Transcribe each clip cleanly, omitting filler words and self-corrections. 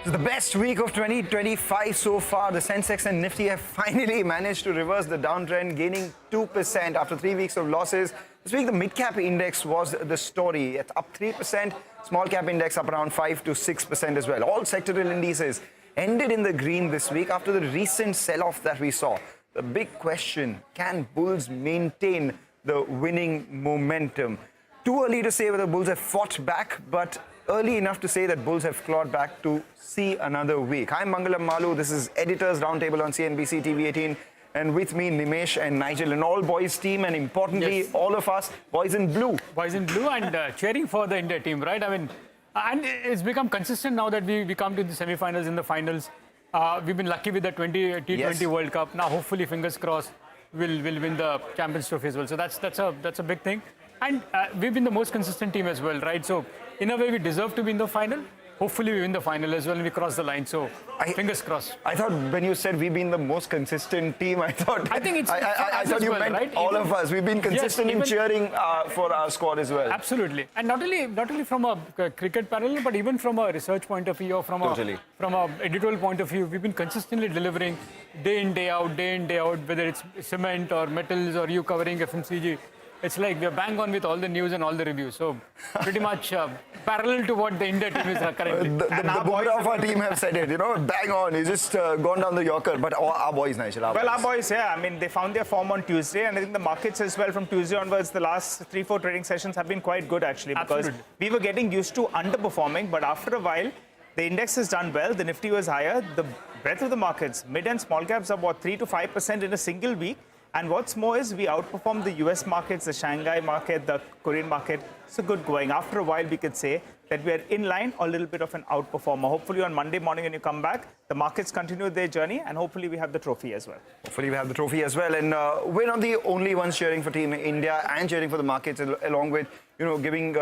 So the best week of 2025 so far. The Sensex and Nifty have finally managed to reverse the downtrend, gaining 2% after 3 weeks of losses. This week, the Midcap index was the story. It's up 3%. Small cap index up around 5 to 6% as well. All sectoral indices ended in the green this week after the recent sell-off that we saw. The big question, can bulls maintain the winning momentum? Too early to say whether bulls have fought back, but early enough to say that bulls have clawed back to see another week. I'm Mangalam Malu. This is Editors Roundtable on CNBC-TV18. And with me, Nimesh and Nigel, an all-boys team, and importantly, all of us, boys in blue. Boys in blue and cheering for the India team, right? I mean, and it's become consistent now that we come to the semi-finals and the finals. We've been lucky with the T20 World Cup. Now, hopefully, fingers crossed, we'll win the Champions Trophy as well. So that's a big thing. And we've been the most consistent team as well, right? So in a way, we deserve to be in the final. Hopefully, we win the final as well and we cross the line. So fingers crossed. I thought when you said we've been the most consistent team, I thought you meant right? all of us. We've been consistent in cheering for our squad as well. Absolutely, and not only from a cricket parallel, but even from a research point of view, or from a editorial point of view, we've been consistently delivering day in, day out, whether it's cement or metals or you covering FMCG. It's like we're bang on with all the news and all the reviews. So pretty much parallel to what the India team is currently. The boys of our team have said it, bang on. He's just gone down the Yorker. But our boys, Nigel. Our boys, yeah. I mean, they found their form on Tuesday. And I think the markets as well from Tuesday onwards, the last 3-4 trading sessions have been quite good, actually. Because we were getting used to underperforming. But after a while, the index has done well. The Nifty was higher. The breadth of the markets, mid and small caps, are about 3 to 5% in a single week. And what's more is we outperformed the US markets, the Shanghai market, the Korean market. So good going. After a while, we could say that we are in line or a little bit of an outperformer. Hopefully on Monday morning when you come back, the markets continue their journey and hopefully we have the trophy as well. Hopefully we have the trophy as well. And we're not the only ones cheering for Team India and cheering for the markets, along with, giving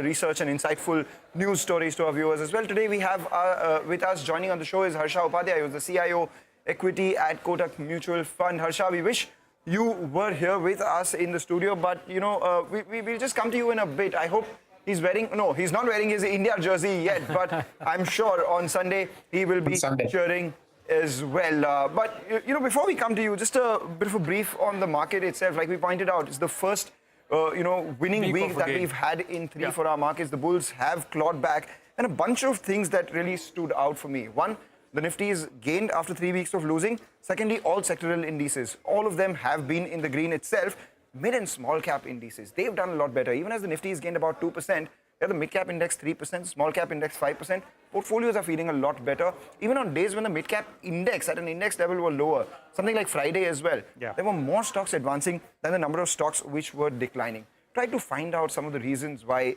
research and insightful news stories to our viewers as well. Today we have with us joining on the show is Harsha Upadhyay, who's the CIO Equity at Kotak Mutual Fund. Harsha, we wish you were here with us in the studio, but we'll just come to you in a bit. I hope he's not wearing his India jersey yet, but I'm sure on Sunday he will be cheering as well. But before we come to you, just a bit of a brief on the market itself. Like we pointed out, it's the first winning week that we've had in three for our markets. The bulls have clawed back, and a bunch of things that really stood out for me. One, the Nifty is gained after 3 weeks of losing. Secondly, all sectoral indices, all of them have been in the green itself. Mid and small cap indices, they've done a lot better. Even as the Nifty has gained about 2%, the mid cap index 3%, small cap index 5%. Portfolios are feeling a lot better. Even on days when the mid cap index at an index level were lower, something like Friday as well, there were more stocks advancing than the number of stocks which were declining. Try to find out some of the reasons why,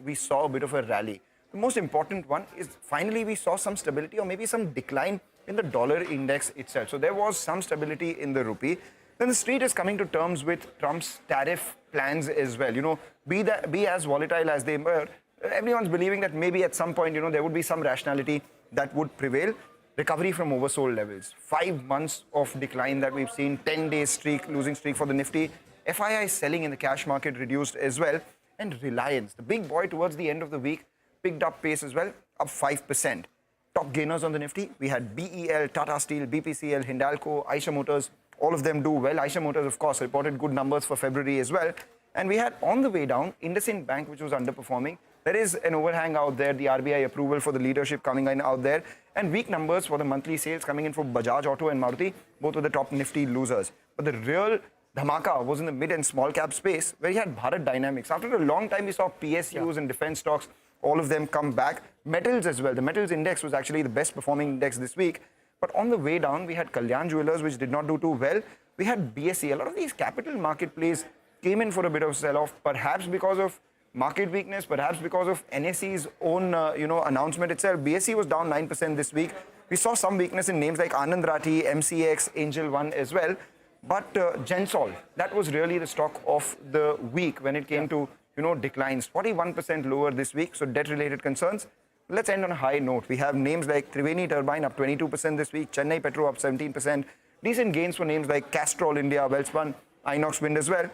we saw a bit of a rally. The most important one is finally we saw some stability or maybe some decline in the dollar index itself. So there was some stability in the rupee. Then the street is coming to terms with Trump's tariff plans as well. Be as volatile as they were, everyone's believing that maybe at some point, there would be some rationality that would prevail. Recovery from oversold levels. 5 months of decline that we've seen, 10-day streak, losing streak for the Nifty. FII selling in the cash market reduced as well. And Reliance, the big boy towards the end of the week, picked up pace as well, up 5%. Top gainers on the Nifty, we had BEL, Tata Steel, BPCL, Hindalco, Eicher Motors, all of them do well. Eicher Motors, of course, reported good numbers for February as well. And we had on the way down, IndusInd Bank, which was underperforming. There is an overhang out there, the RBI approval for the leadership coming in out there, and weak numbers for the monthly sales coming in for Bajaj Auto and Maruti, both were the top Nifty losers. But the real dhamaka was in the mid and small cap space, where you had Bharat Dynamics. After a long time, we saw PSUs and defense stocks, all of them come back. Metals as well. The metals index was actually the best performing index this week. But on the way down, we had Kalyan Jewellers, which did not do too well. We had BSE. A lot of these capital market plays came in for a bit of sell-off, perhaps because of market weakness, perhaps because of NSE's own announcement itself. BSE was down 9% this week. We saw some weakness in names like Anand Rathi, MCX, Angel One as well. But Gensol, that was really the stock of the week when it came to declines, 41% lower this week, so debt-related concerns. Let's end on a high note. We have names like Triveni Turbine up 22% this week, Chennai Petro up 17%. Decent gains for names like Castrol India, Welspun, Inox Wind as well.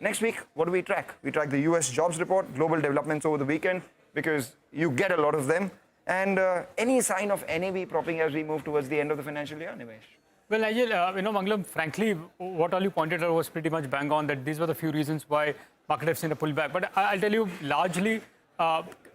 Next week, what do we track? We track the US jobs report, global developments over the weekend, because you get a lot of them. And any sign of NAV propping as we move towards the end of the financial year, Nimesh? Well, Nigel, Mangalam, frankly, what all you pointed out was pretty much bang on, that these were the few reasons why market have seen a pullback. But I'll tell you, largely,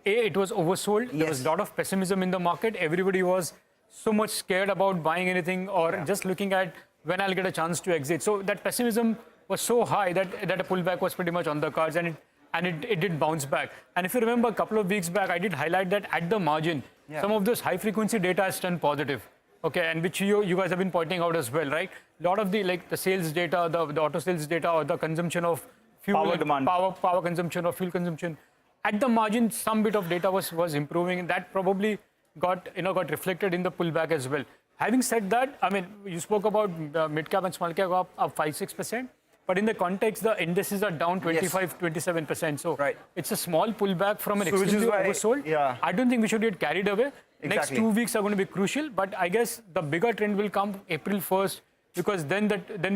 it was oversold. There was a lot of pessimism in the market. Everybody was so much scared about buying anything or just looking at when I'll get a chance to exit. So that pessimism was so high that a pullback was pretty much on the cards, and it did bounce back. And if you remember, a couple of weeks back, I did highlight that at the margin, some of those high-frequency data has turned positive. Okay, and which you guys have been pointing out as well, right? A lot of the sales data, the auto sales data, or the consumption of fuel, power demand, power consumption or fuel consumption, at the margin, some bit of data was improving, and that probably got reflected in the pullback as well. Having said that, I mean, you spoke about mid-cap and small-cap up 5-6%, but in the context, the indices are down 25-27%. So it's a small pullback from an extremely oversold. I don't think we should get carried away. Next 2 weeks are going to be crucial, but I guess the bigger trend will come April 1st, because then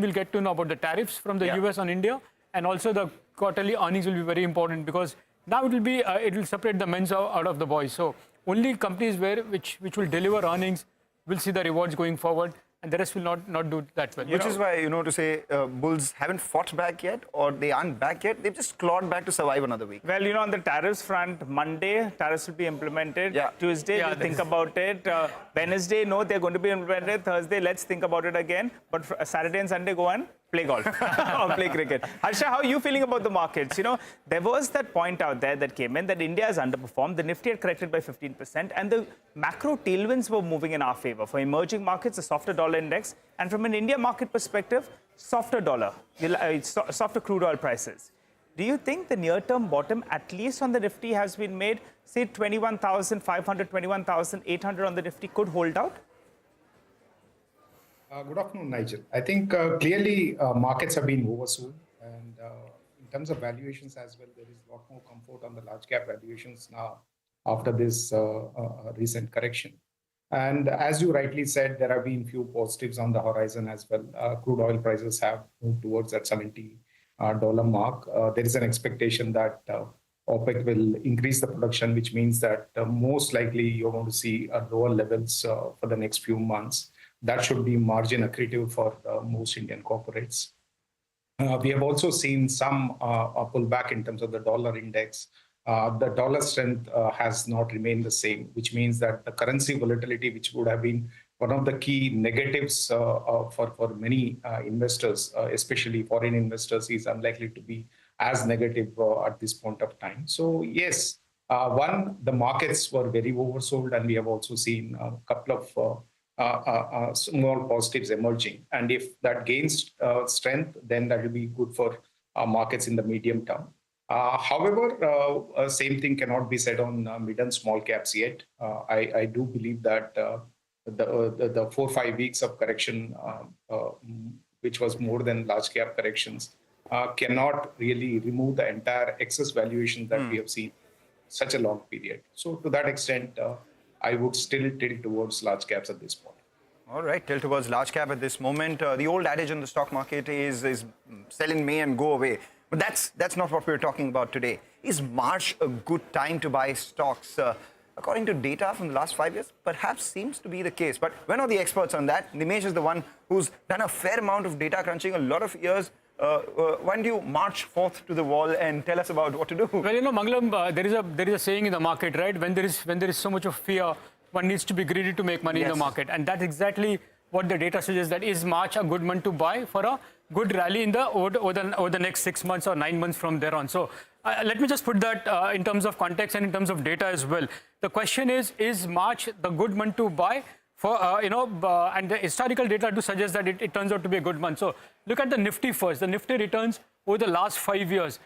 we'll get to know about the tariffs from the US on India, and also the quarterly earnings will be very important, because now it will separate the men's out of the boys. So only companies which will deliver earnings will see the rewards going forward, and the rest will not do that well. Which is why, to say bulls haven't fought back yet, or they aren't back yet. They've just clawed back to survive another week. Well, on the tariffs front, Monday, tariffs will be implemented. Tuesday, we'll think about it. Wednesday, no, they're going to be implemented. Thursday, let's think about it again. But Saturday and Sunday, go and play golf or play cricket. Harsha, how are you feeling about the markets? There was that point out there that came in that India has underperformed. The Nifty had corrected by 15%, and the macro tailwinds were moving in our favor. For emerging markets, a softer dollar index, and from an India market perspective, softer dollar, softer crude oil prices. Do you think the near-term bottom, at least on the Nifty, has been made? Say 21,500, 21,800 on the Nifty could hold out? Good afternoon, Nigel. I think clearly markets have been oversold, and in terms of valuations as well, there is a lot more comfort on the large cap valuations now after this recent correction. And as you rightly said, there have been few positives on the horizon as well. Crude oil prices have moved towards that $70 mark. There is an expectation that OPEC will increase the production, which means that most likely you're going to see lower levels for the next few months. That should be margin accretive for most Indian corporates. We have also seen some pullback in terms of the dollar index. The dollar strength has not remained the same, which means that the currency volatility, which would have been one of the key negatives for many investors, especially foreign investors, is unlikely to be as negative at this point of time. So yes, the markets were very oversold, and we have also seen a couple of small positives emerging. And if that gains strength, then that will be good for markets in the medium term. However, same thing cannot be said on mid and small caps yet. I do believe that the 4 or 5 weeks of correction, which was more than large cap corrections, cannot really remove the entire excess valuation that we have seen such a long period. So to that extent, I would still tilt towards large caps at this point. All right, tilt towards large cap at this moment. The old adage in the stock market is sell in May and go away. But that's not what we're talking about today. Is March a good time to buy stocks? According to data from the last 5 years, perhaps seems to be the case. But we're not the experts on that. Nimesh is the one who's done a fair amount of data crunching, a lot of years. Why don't you march forth to the wall and tell us about what to do? Well, Mangalam, there is a saying in the market, right? When there is so much of fear, one needs to be greedy to make money in the market, and that's exactly what the data suggests. That is March a good month to buy for a good rally in over the next 6 months or 9 months from there on. So let me just put that in terms of context and in terms of data as well. The question is March the good month to buy? And the historical data do suggest that it turns out to be a good month. So look at the Nifty first. The Nifty returns over the last 5 years.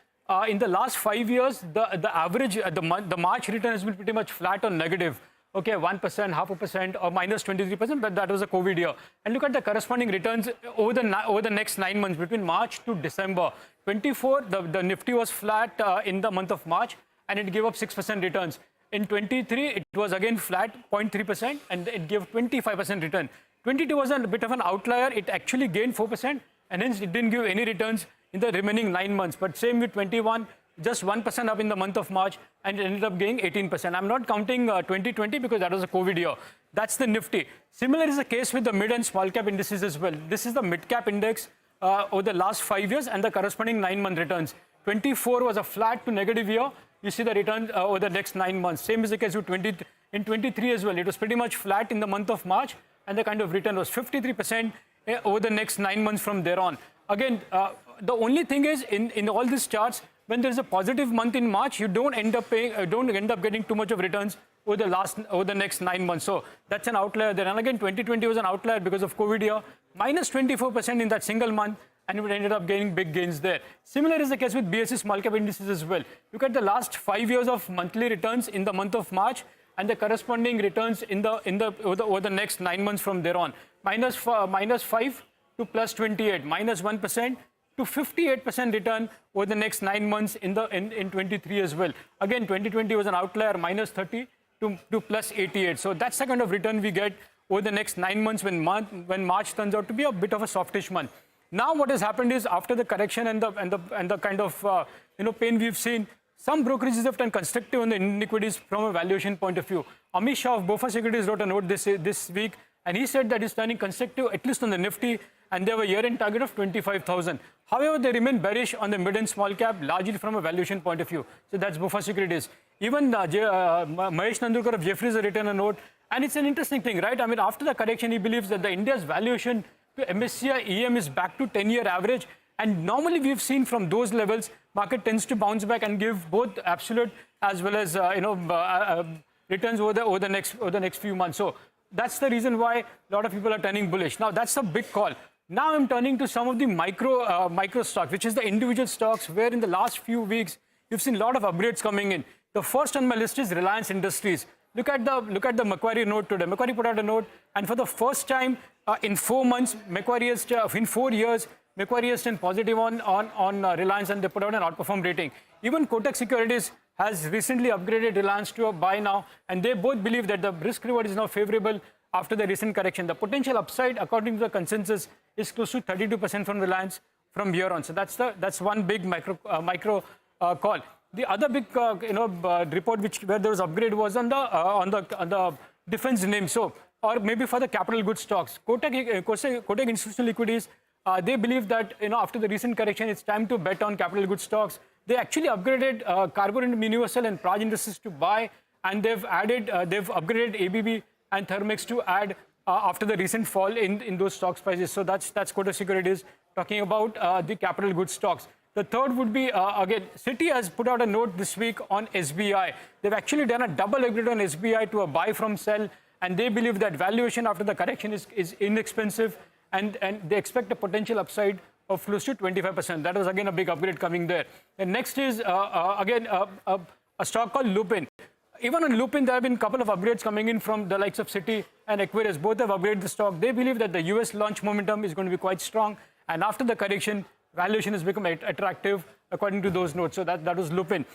In the last 5 years, the average, the March return has been pretty much flat or negative. Okay, 1%, 0.5%, or minus 23%, but that was a COVID year. And look at the corresponding returns over the next 9 months, between March to December. 24, the Nifty was flat in the month of March, and it gave up 6% returns. In 23, it was again flat, 0.3%, and it gave 25% return. 22 was a bit of an outlier. It actually gained 4%, and hence it didn't give any returns in the remaining 9 months. But same with 21, just 1% up in the month of March, and it ended up gaining 18%. I'm not counting 2020 because that was a COVID year. That's the Nifty. Similar is the case with the mid and small cap indices as well. This is the Midcap index over the last 5 years and the corresponding 9-month returns. 24 was a flat to negative year. You see the return over the next 9 months. Same is the case with in 23 as well. It was pretty much flat in the month of March, and the kind of return was 53% over the next 9 months from there on. Again, the only thing is in all these charts, when there's a positive month in March, you don't end up getting too much of returns over the next 9 months. So that's an outlier there. And again, 2020 was an outlier because of COVID year, minus 24% in that single month, and it ended up gaining big gains there. Similar is the case with BSE small cap indices as well. Look at the last 5 years of monthly returns in the month of March and the corresponding returns over the next 9 months from there on. Minus 5 to plus 28, minus 1% to 58% return over the next 9 months in 23 as well. Again, 2020 was an outlier, minus 30 to plus 88. So that's the kind of return we get over the next 9 months when March turns out to be a bit of a softish month. Now what has happened is after the correction and the kind of pain we've seen, some brokerages have turned constructive on the Indian equities from a valuation point of view. Amish Shah of Bofa Securities wrote a note this week, and he said that he's turning constructive at least on the Nifty, and they have a year-end target of 25,000. However, they remain bearish on the mid and small cap, largely from a valuation point of view. So that's Bofa Securities. Even Mahesh Nandurkar of Jefferies has written a note, and it's an interesting thing, right? I mean, after the correction, he believes that the India's valuation to MSCI EM is back to 10-year average, and normally we've seen from those levels, market tends to bounce back and give both absolute as well as returns over the next few months. So that's the reason why a lot of people are turning bullish. Now that's a big call. Now I'm turning to some of the micro stocks, which is the individual stocks, where in the last few weeks you've seen a lot of upgrades coming in. The first on my list is Reliance Industries. Look at the Macquarie note today. Macquarie put out a note, and for the first time in 4 months, in 4 years, Macquarie has turned positive on Reliance, and they put out an outperform rating. Even Kotak Securities has recently upgraded Reliance to a buy now, and they both believe that the risk reward is now favorable after the recent correction. The potential upside, according to the consensus, is close to 32% from Reliance from here on. So that's one big micro call. The other big report where there was upgrade was on the defense name. So, or maybe for the capital goods stocks. Kotak Institutional Equities, they believe that after the recent correction, it's time to bet on capital goods stocks. They actually upgraded Carbon Universal and Praj Industries to buy, and they've upgraded ABB and Thermex to add after the recent fall in those stocks prices. So that's Kotak Securities talking about the capital goods stocks. The third would be, again, Citi has put out a note this week on SBI. They've actually done a double upgrade on SBI to a buy from sell, and they believe that valuation after the correction is inexpensive, and they expect a potential upside of close to 25%. That was, again, a big upgrade coming there. The next is, again, a stock called Lupin. Even on Lupin, there have been a couple of upgrades coming in from the likes of Citi and Equirus. Both have upgraded the stock. They believe that the US launch momentum is going to be quite strong, and after the correction, valuation has become attractive according to those notes. So that was Lupin.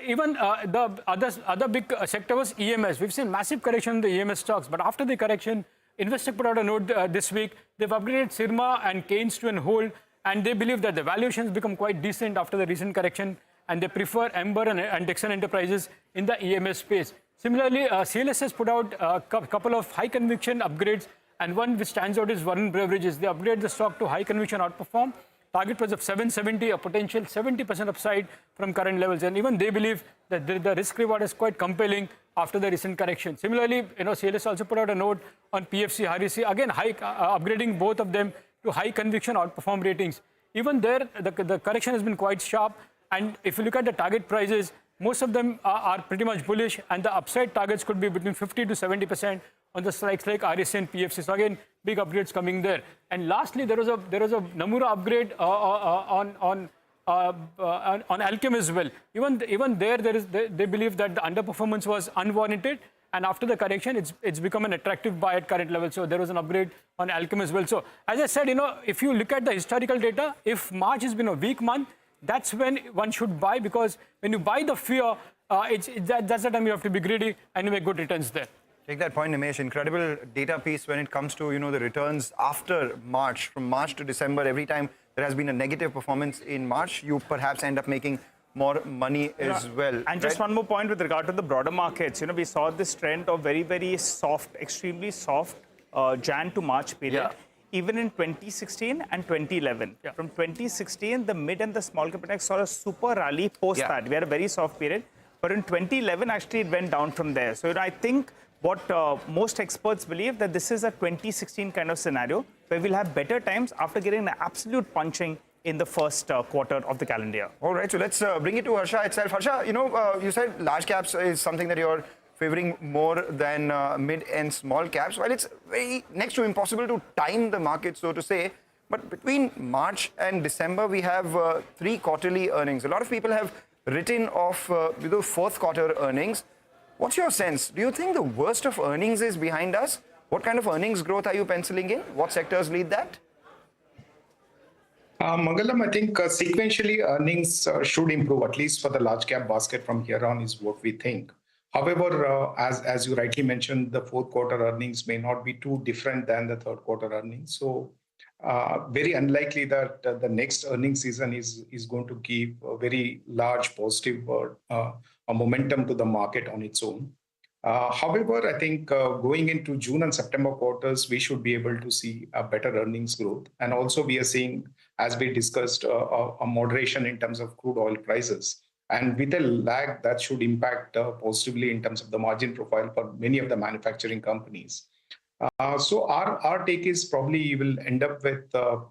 Even the other big sector was EMS. We've seen massive correction in the EMS stocks, but after the correction, Investec put out a note this week. They've upgraded Sirma and Keynes to an hold, and they believe that the valuations become quite decent after the recent correction, and they prefer Ember and Dixon Enterprises in the EMS space. Similarly, CLS has put out a couple of high conviction upgrades, and one which stands out is Varun Beverages. They upgrade the stock to high conviction outperform. Target price of 770, a potential 70% upside from current levels. And even they believe that the risk reward is quite compelling after the recent correction. Similarly, CLS also put out a note on PFC, Harisi, again, upgrading both of them to high conviction outperform ratings. Even there, the correction has been quite sharp. And if you look at the target prices, most of them are pretty much bullish, and the upside targets could be between 50 to 70% on the strikes like RSC and PFC. So again, big upgrades coming there. And lastly, there was a Nomura upgrade on Alchem as well. Even there they believe that the underperformance was unwarranted, and after the correction, it's become an attractive buy at current level. So there was an upgrade on Alchem as well. So as I said, if you look at the historical data, if March has been a weak month, that's when one should buy, because when you buy the fear, that's the time you have to be greedy and you make good returns there. Take that point, Nimesh. Incredible data piece when it comes to the returns after March. From March to December, every time there has been a negative performance in March, you perhaps end up making more money as well. And just one more point with regard to the broader markets. We saw this trend of very, very soft, extremely soft Jan to March period. Even in 2016 and 2011. From 2016, the mid and the small cap index saw a super rally post that. We had a very soft period. But in 2011, actually, it went down from there. So I think what most experts believe that this is a 2016 kind of scenario where we'll have better times after getting an absolute punching in the first quarter of the calendar year. All right, so let's bring it to Harsha itself. Harsha, you said large caps is something that you're favoring more than mid and small caps. While it's very next to impossible to time the market, so to say, but between March and December, we have 3 quarterly earnings. A lot of people have written off the fourth quarter earnings. What's your sense? Do you think the worst of earnings is behind us? What kind of earnings growth are you penciling in? What sectors lead that? Mangalam, I think sequentially earnings should improve, at least for the large cap basket from here on is what we think. However, as you rightly mentioned, the fourth quarter earnings may not be too different than the third quarter earnings. So very unlikely that the next earnings season is going to give a very large positive momentum to the market on its own. However, I think going into June and September quarters, we should be able to see a better earnings growth. And also we are seeing, as we discussed, a moderation in terms of crude oil prices. And with a lag, that should impact positively in terms of the margin profile for many of the manufacturing companies. So our take is probably you will end up with 12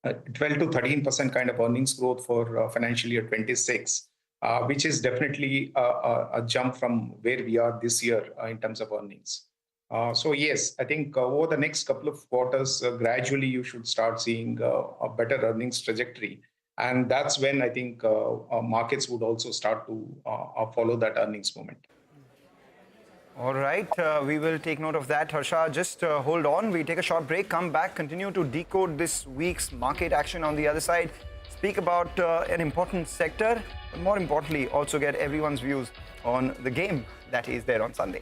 to 13% kind of earnings growth for financial year 26. Which is definitely a jump from where we are this year in terms of earnings. So yes, I think over the next couple of quarters, gradually you should start seeing a better earnings trajectory. And that's when I think markets would also start to follow that earnings moment. All right, we will take note of that, Harsha. Just hold on. We take a short break, come back, continue to decode this week's market action on the other side. Speak about an important sector, but more importantly, also get everyone's views on the game that is there on Sunday.